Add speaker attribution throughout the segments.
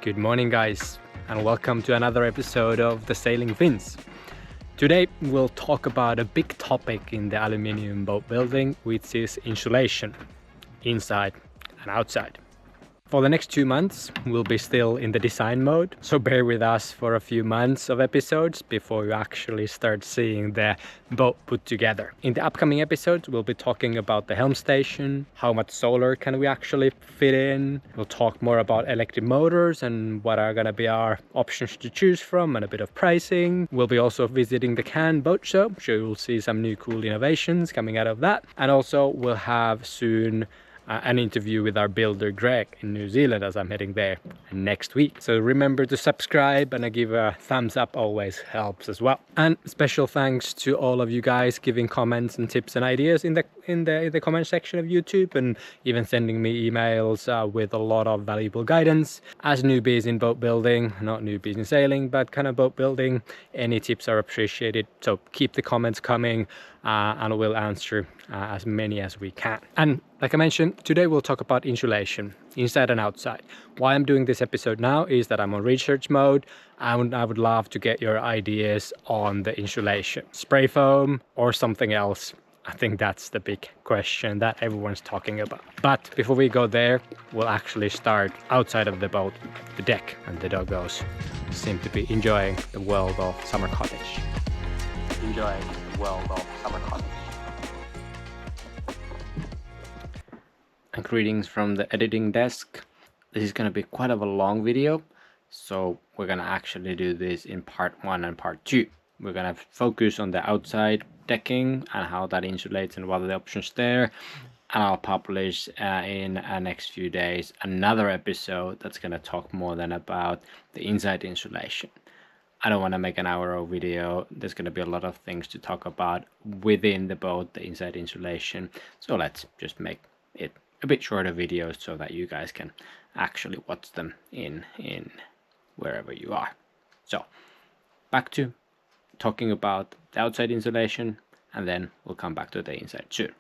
Speaker 1: Good morning guys, and welcome to another episode of the Sailing Fins. Today we'll talk about a big topic in the aluminium boat building, which is insulation, inside and outside. For the next 2 months we'll be still in the design mode, so bear with us for a few months of episodes before you actually start seeing the boat put together. In the upcoming episodes we'll be talking about the helm station, how much solar can we actually fit in. We'll talk more about electric motors and what are going to be our options to choose from and a bit of pricing. We'll be also visiting the Cannes boat show, so you'll see some new cool innovations coming out of that. And also we'll have soon an interview with our builder Greg in New Zealand, as I'm heading there next week. So remember to subscribe, and give a thumbs up always helps as well. And special thanks to all of you guys giving comments and tips and ideas in the comment section of YouTube, and even sending me emails with a lot of valuable guidance. As newbies in boat building, not newbies in sailing, but kind of boat building, any tips are appreciated. So keep the comments coming, and we'll answer as many as we can. And like I mentioned, today we'll talk about insulation, inside and outside. Why I'm doing this episode now is that I'm on research mode, and I would love to get your ideas on the insulation. Spray foam or something else? I think that's the big question that everyone's talking about. But before we go there, we'll actually start outside of the boat, the deck, and the doggos seem to be enjoying the world of summer cottage. Enjoying the world of summer cottage. And greetings from the editing desk. This is going to be quite of a long video, so we're going to actually do this in part 1 and part 2. We're going to focus on the outside decking and how that insulates and what are the options there. And I'll publish in the next few days another episode that's going to talk more than about the inside insulation. I don't want to make an hour video. There's going to be a lot of things to talk about within the boat, the inside insulation. So let's just make it a bit shorter videos so that you guys can actually watch them in wherever you are. So back to talking about the outside insulation, and then we'll come back to the inside soon.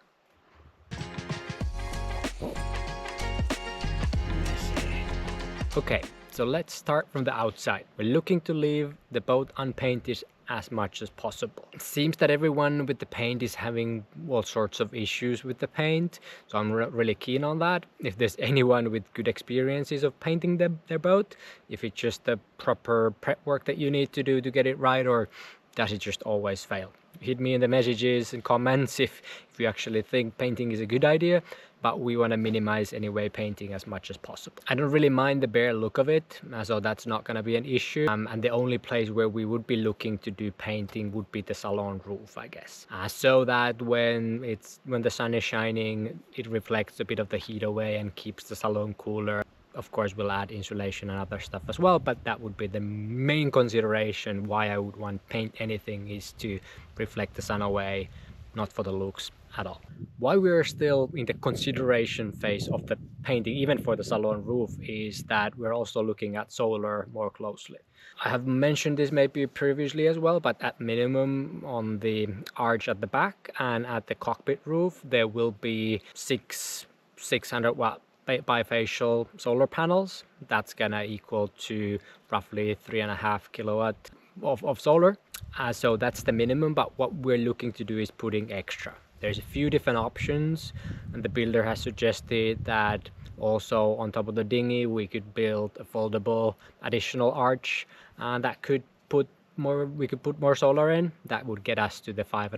Speaker 1: Okay, so let's start from the outside. We're looking to leave the boat unpainted as much as possible. It seems that everyone with the paint is having all sorts of issues with the paint, so I'm really keen on that. If there's anyone with good experiences of painting their boat, if it's just the proper prep work that you need to do to get it right, or does it just always fail? Hit me in the messages and comments if you actually think painting is a good idea, but we want to minimize anyway painting as much as possible. I don't really mind the bare look of it, so that's not going to be an issue. And the only place where we would be looking to do painting would be the salon roof, I guess, so that when the sun is shining, it reflects a bit of the heat away and keeps the salon cooler. Of course, we'll add insulation and other stuff as well, but that would be the main consideration why I would want paint anything, is to reflect the sun away, not for the looks at all. Why we're still in the consideration phase of the painting, even for the salon roof, is that we're also looking at solar more closely. I have mentioned this maybe previously as well, but at minimum on the arch at the back and at the cockpit roof, there will be 600 watt bifacial solar panels. That's gonna equal to roughly 3.5 kilowatt of solar. So that's the minimum, but what we're looking to do is putting extra. There's a few different options, and the builder has suggested that also on top of the dinghy we could build a foldable additional arch, and that could we could put more solar in. That would get us to the 5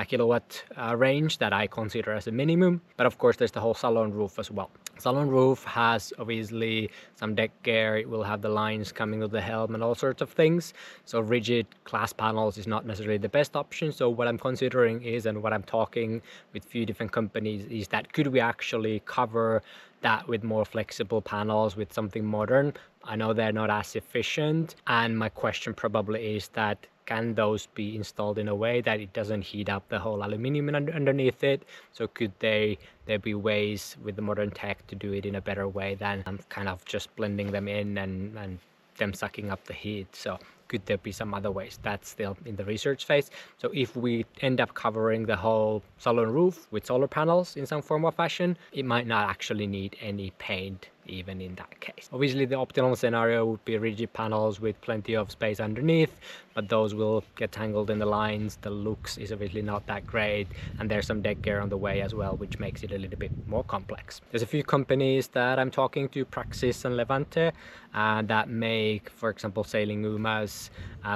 Speaker 1: kilowatt range that I consider as a minimum. But of course there's the whole salon roof as well. Salon roof has obviously some deck gear. It will have the lines coming with the helm and all sorts of things, so rigid glass panels is not necessarily the best option. So what I'm considering is, and what I'm talking with few different companies, is that could we actually cover that with more flexible panels, with something modern. I know they're not as efficient, and my question probably is that can those be installed in a way that it doesn't heat up the whole aluminium underneath it? So could there be ways with the modern tech to do it in a better way than kind of just blending them in and them sucking up the heat? So could there be some other ways? That's still in the research phase. So if we end up covering the whole salon roof with solar panels in some form or fashion, it might not actually need any paint even in that case. Obviously the optimal scenario would be rigid panels with plenty of space underneath, but those will get tangled in the lines. The looks is obviously not that great, and there's some deck gear on the way as well, which makes it a little bit more complex. There's a few companies that I'm talking to, Praxis and Levante, that make, for example, sailing UMAs,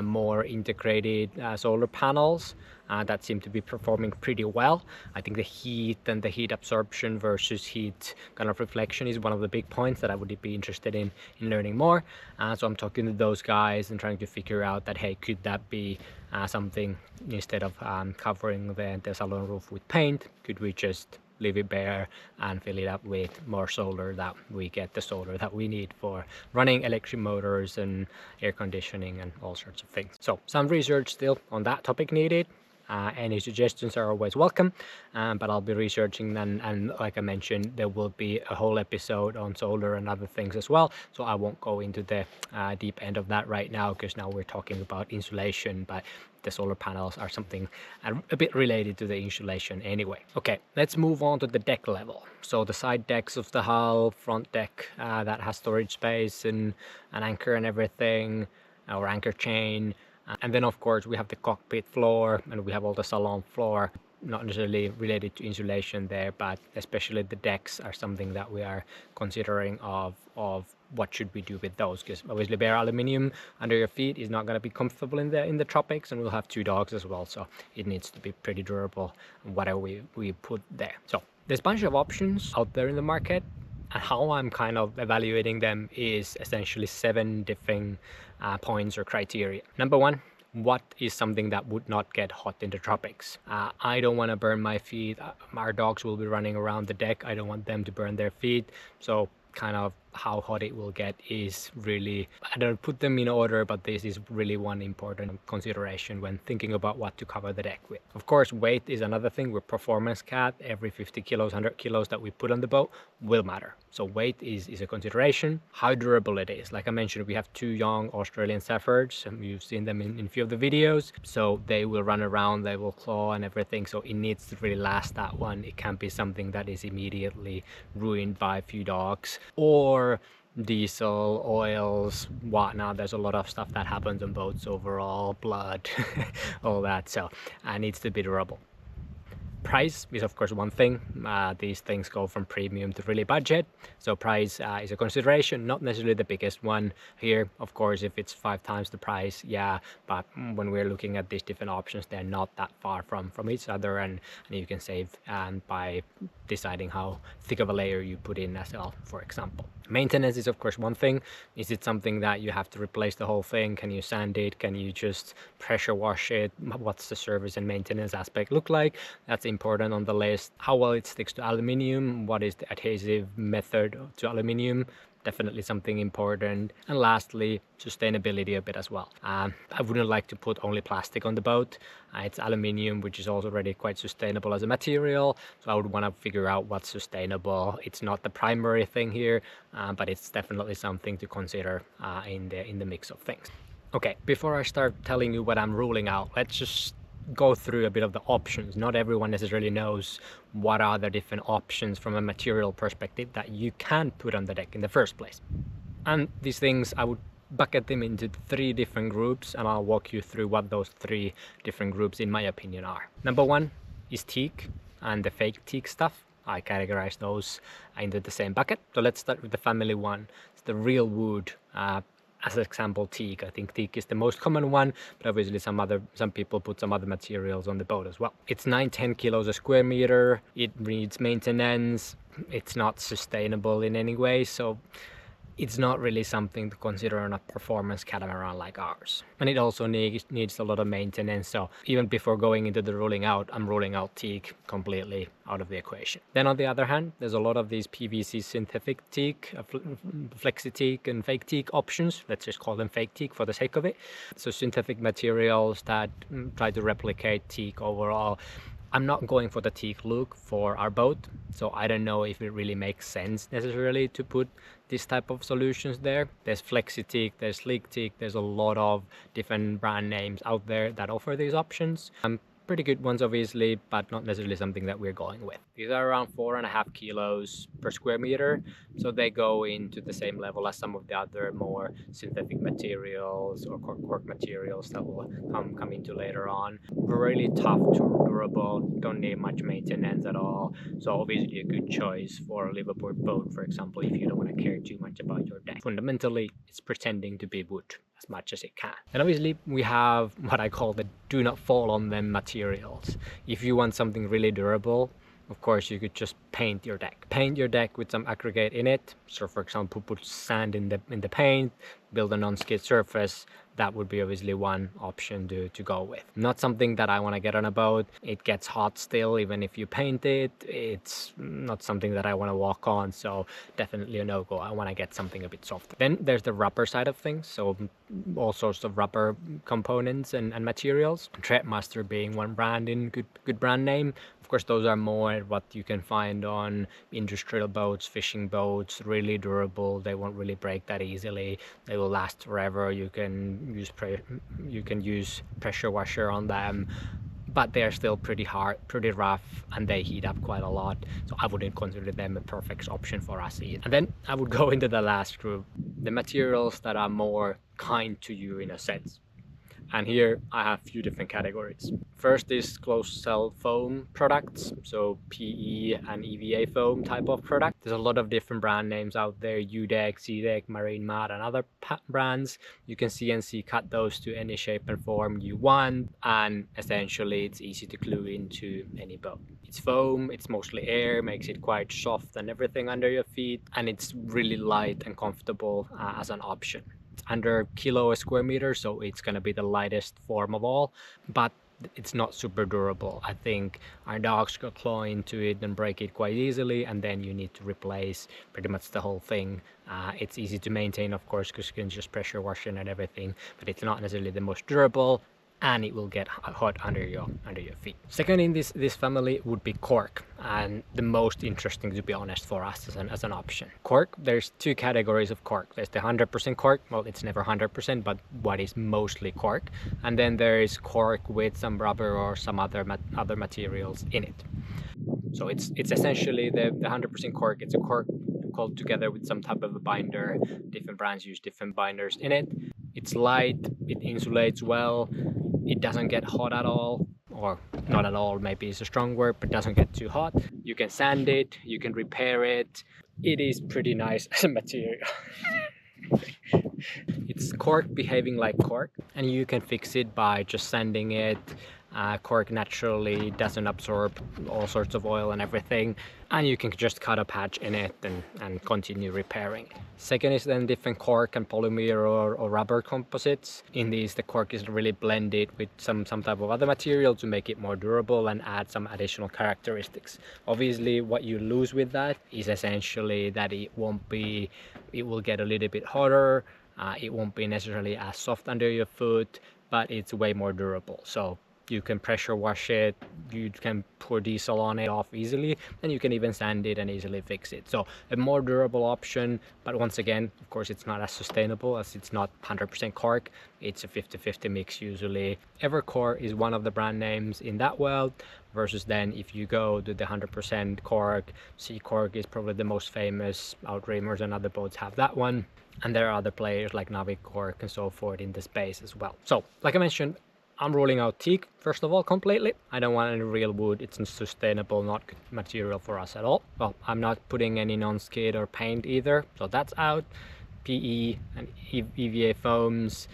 Speaker 1: more integrated solar panels that seem to be performing pretty well. I think the heat and the heat absorption versus heat kind of reflection is one of the big points that I would be interested in learning more. So I'm talking to those guys and trying to figure out that, hey, could that be something, instead of covering the salon roof with paint, could we just leave it bare and fill it up with more solar, that we get the solar that we need for running electric motors and air conditioning and all sorts of things. So some research still on that topic needed. Any suggestions are always welcome, but I'll be researching them, and like I mentioned, there will be a whole episode on solar and other things as well, so I won't go into the deep end of that right now, because now we're talking about insulation, but the solar panels are something a bit related to the insulation anyway. Okay, let's move on to the deck level. So the side decks of the hull, front deck that has storage space and an anchor and everything, or anchor chain. And then of course we have the cockpit floor, and we have all the salon floor, not necessarily related to insulation there, but especially the decks are something that we are considering of what should we do with those, because obviously bare aluminium under your feet is not going to be comfortable in the tropics, and we'll have 2 dogs as well, so it needs to be pretty durable whatever we put there. So there's a bunch of options out there in the market, and how I'm kind of evaluating them is essentially 7 different points or criteria. Number 1, what is something that would not get hot in the tropics? I don't want to burn my feet. Our dogs will be running around the deck. I don't want them to burn their feet. So kind of how hot it will get is really, I don't put them in order, but this is really one important consideration when thinking about what to cover the deck with. Of course, weight is another thing. With performance cat, every 50 kilos, 100 kilos that we put on the boat will matter. So weight is a consideration. How durable it is. Like I mentioned, we have 2 young Australian Shepherds, and you've seen them in a few of the videos. So they will run around, they will claw and everything. So it needs to really last that one. It can't be something that is immediately ruined by a few dogs or diesel, oils, whatnot. There's a lot of stuff that happens on boats overall, blood, all that. So it needs to be durable. Price is of course one thing. These things go from premium to really budget, so price is a consideration, not necessarily the biggest one here. Of course, if it's 5 times the price, yeah, but when we're looking at these different options, they're not that far from each other, and you can save by deciding how thick of a layer you put in as well, for example. Maintenance is of course one thing. Is it something that you have to replace the whole thing? Can you sand it? Can you just pressure wash it? What's the service and maintenance aspect look like? That's important on the list. How well it sticks to aluminium? What is the adhesive method to aluminium? Definitely something important. And lastly, sustainability a bit as well. I wouldn't like to put only plastic on the boat. It's aluminium, which is also already quite sustainable as a material, so I would want to figure out what's sustainable. It's not the primary thing here, but it's definitely something to consider in the mix of things. Okay, before I start telling you what I'm ruling out, let's just go through a bit of the options. Not everyone necessarily knows what are the different options from a material perspective that you can put on the deck in the first place. And these things, I would bucket them into 3 different groups, and I'll walk you through what those 3 different groups in my opinion are. Number 1 is teak and the fake teak stuff. I categorize those into the same bucket. So let's start with the family one. It's the real wood. As an example, teak. I think teak is the most common one, but obviously some people put some other materials on the boat as well. It's 9-10 kilos a square meter. It needs maintenance. It's not sustainable in any way, so it's not really something to consider on a performance catamaran like ours. And it also needs a lot of maintenance, so even before going into the ruling out, I'm ruling out teak completely out of the equation. Then on the other hand, there's a lot of these PVC synthetic teak, flexi teak and fake teak options. Let's just call them fake teak for the sake of it. So synthetic materials that try to replicate teak overall. I'm not going for the teak look for our boat, so I don't know if it really makes sense necessarily to put this type of solutions there. There's flexi teak, there's sleek teak, there's a lot of different brand names out there that offer these options. pretty good ones obviously, but not necessarily something that we're going with. These are around 4.5 kilos per square meter, so they go into the same level as some of the other more synthetic materials or cork materials that will come into later on. Really tough, durable, don't need much maintenance at all, so obviously a good choice for a liveaboard boat, for example, if you don't want to care too much about your deck. Fundamentally, it's pretending to be wood as much as it can. And obviously we have what I call the do not fall on them materials. If you want something really durable, of course you could just paint your deck. Paint your deck with some aggregate in it. So for example, put sand in the paint, build a non-skid surface. That would be obviously one option to go with. Not something that I want to get on a boat. It gets hot still, even if you paint it. It's not something that I want to walk on, so definitely a no-go. I want to get something a bit softer. Then there's the rubber side of things, so all sorts of rubber components and materials. Threadmaster being one brand in good brand name. Of course, those are more what you can find on industrial boats, fishing boats, really durable. They won't really break that easily. They will last forever. You can use pressure washer on them, but they're still pretty hard, pretty rough, and they heat up quite a lot. So I wouldn't consider them a perfect option for us either. And then I would go into the last group, the materials that are more kind to you in a sense. And here I have a few different categories. First is closed cell foam products, so PE and EVA foam type of product. There's a lot of different brand names out there, U-Deck, C-Deck, Marine Mat, and other brands. You can CNC cut those to any shape and form you want, and essentially it's easy to glue into any boat. It's foam, it's mostly air, makes it quite soft and everything under your feet, and it's really light and comfortable as an option. It's under kilo a square meter, so it's going to be the lightest form of all, but it's not super durable. I think our dogs could claw into it and break it quite easily, and then you need to replace pretty much the whole thing. It's easy to maintain, of course, because you can just pressure wash it and everything, but it's not necessarily the most durable, and it will get hot under your feet. Second in this family would be cork, and the most interesting, to be honest, for us as an option. Cork, there's two categories of cork. There's the 100% cork, well, it's never 100%, but what is mostly cork, and then there is cork with some rubber or some other materials in it. So it's essentially the 100% cork. It's a cork called together with some type of a binder. Different brands use different binders in it. It's light, it insulates well, it doesn't get hot at all, or not at all, maybe it's a strong word, but doesn't get too hot. You can sand it, you can repair it. It is pretty nice as a material. It's cork behaving like cork, and you can fix it by just sanding it. Cork naturally doesn't absorb all sorts of oil and everything, and you can just cut a patch in it and continue repairing. Second is then different cork and polymer or rubber composites. In these, the cork is really blended with some type of other material to make it more durable and add some additional characteristics. Obviously, what you lose with that is essentially that it will get a little bit hotter. It won't be necessarily as soft under your foot, but it's way more durable. So you can pressure wash it, you can pour diesel on it off easily, and you can even sand it and easily fix it. So a more durable option, but once again, of course, it's not as sustainable as it's not 100% cork. It's a 50-50 mix usually. Evercor is one of the brand names in that world, versus then if you go to the 100% cork, Sea Cork is probably the most famous. Outreamers and other boats have that one, and there are other players like Navicork and so forth in the space as well. So like I mentioned, I'm ruling out teak, first of all, completely. I don't want any real wood. It's unsustainable, not good material for us at all. Well, I'm not putting any non-skid or paint either, so that's out. PE and EVA foams,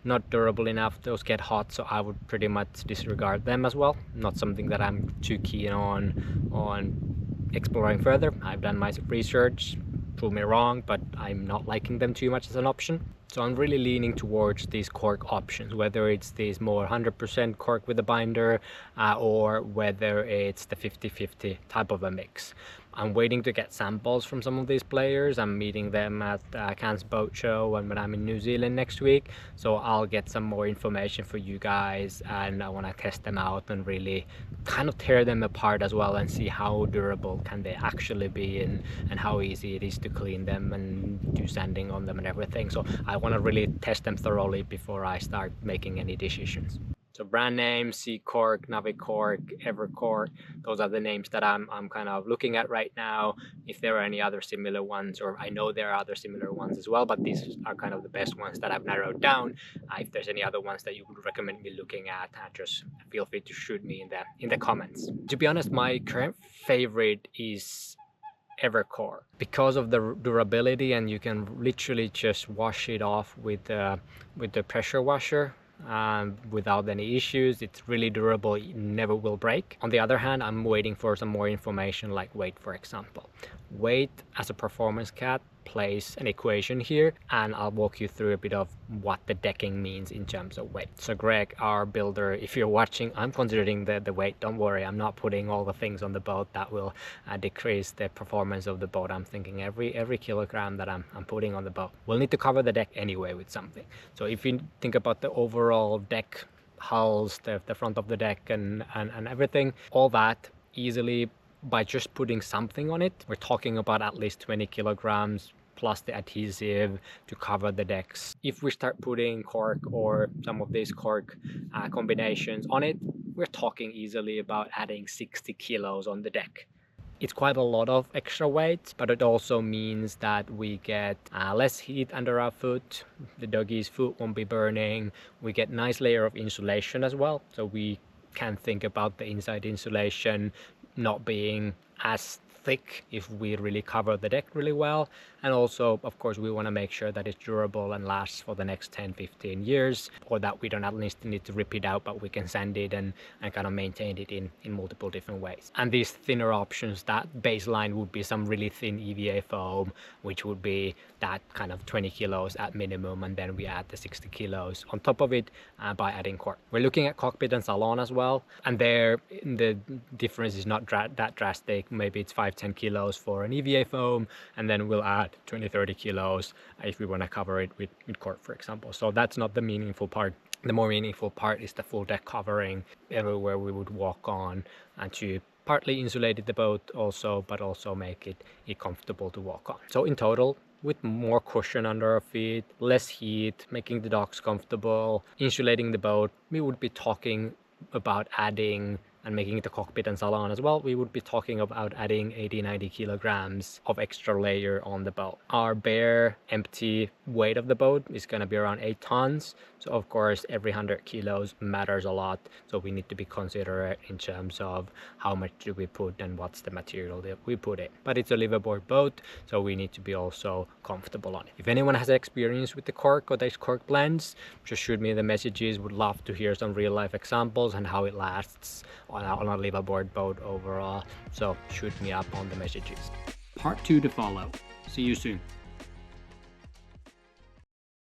Speaker 1: not durable enough. Those get hot, so I would pretty much disregard them as well. Not something that I'm too keen on exploring further. I've done my research, prove me wrong, but I'm not liking them too much as an option. So I'm really leaning towards these cork options, whether it's these more 100% cork with a binder or whether it's the 50-50 type of a mix. I'm waiting to get samples from some of these players. I'm meeting them at Cairns Boat Show and when I'm in New Zealand next week. So I'll get some more information for you guys, and I want to test them out and really kind of tear them apart as well and see how durable can they actually be and how easy it is to clean them and do sanding on them and everything. So I want to really test them thoroughly before I start making any decisions. So brand names, Sea Cork, Navicork, Evercor, those are the names that I'm kind of looking at right now. If there are any other similar ones, or I know there are other similar ones as well, but these are kind of the best ones that I've narrowed down. If there's any other ones that you would recommend me looking at, just feel free to shoot me in the comments. To be honest, my current favorite is Evercor because of the durability, and you can literally just wash it off with the pressure washer without any issues. It's really durable, it never will break. On the other hand, I'm waiting for some more information like weight, for example. Weight as a performance cat plays an equation here, and I'll walk you through a bit of what the decking means in terms of weight. So Greg, our builder, if you're watching, I'm considering the weight. Don't worry, I'm not putting all the things on the boat that will decrease the performance of the boat. I'm thinking every kilogram that I'm putting on the boat, we'll need to cover the deck anyway with something. So if you think about the overall deck hulls, the front of the deck and everything, all that easily by just putting something on it, we're talking about at least 20 kilograms plus the adhesive to cover the decks. If we start putting cork or some of these cork combinations on it, we're talking easily about adding 60 kilos on the deck. It's quite a lot of extra weight, but it also means that we get less heat under our foot. The doggy's foot won't be burning. We get nice layer of insulation as well, so we can think about the inside insulation not being as thick if we really cover the deck really well. And also, of course, we want to make sure that it's durable and lasts for the next 10-15 years, or that we don't at least need to rip it out, but we can sand it and kind of maintain it in multiple different ways. And these thinner options, that baseline would be some really thin EVA foam, which would be that kind of 20 kilos at minimum, and then we add the 60 kilos on top of it by adding cork. We're looking at cockpit and salon as well, and there the difference is not that drastic. Maybe it's 5-10 kilos for an EVA foam, and then we'll add 20-30 kilos if we want to cover it with cork, for example. So that's not the meaningful part. The more meaningful part is the full deck covering everywhere we would walk on, and to partly insulate the boat also, but also make it comfortable to walk on. So in total, with more cushion under our feet, less heat, making the docks comfortable, insulating the boat, we would be talking about adding, and making it a cockpit and salon as well, we would be talking about adding 80-90 kilograms of extra layer on the boat. Our bare empty weight of the boat is going to be around 8 tons. So of course, every 100 kilos matters a lot. So we need to be considerate in terms of how much do we put and what's the material that we put in. But it's a liveaboard boat, so we need to be also comfortable on it. If anyone has experience with the cork or these cork blends, just shoot me the messages. Would love to hear some real life examples and how it lasts on a liveaboard boat overall. So shoot me up on the messages. Part 2 to follow. See you soon.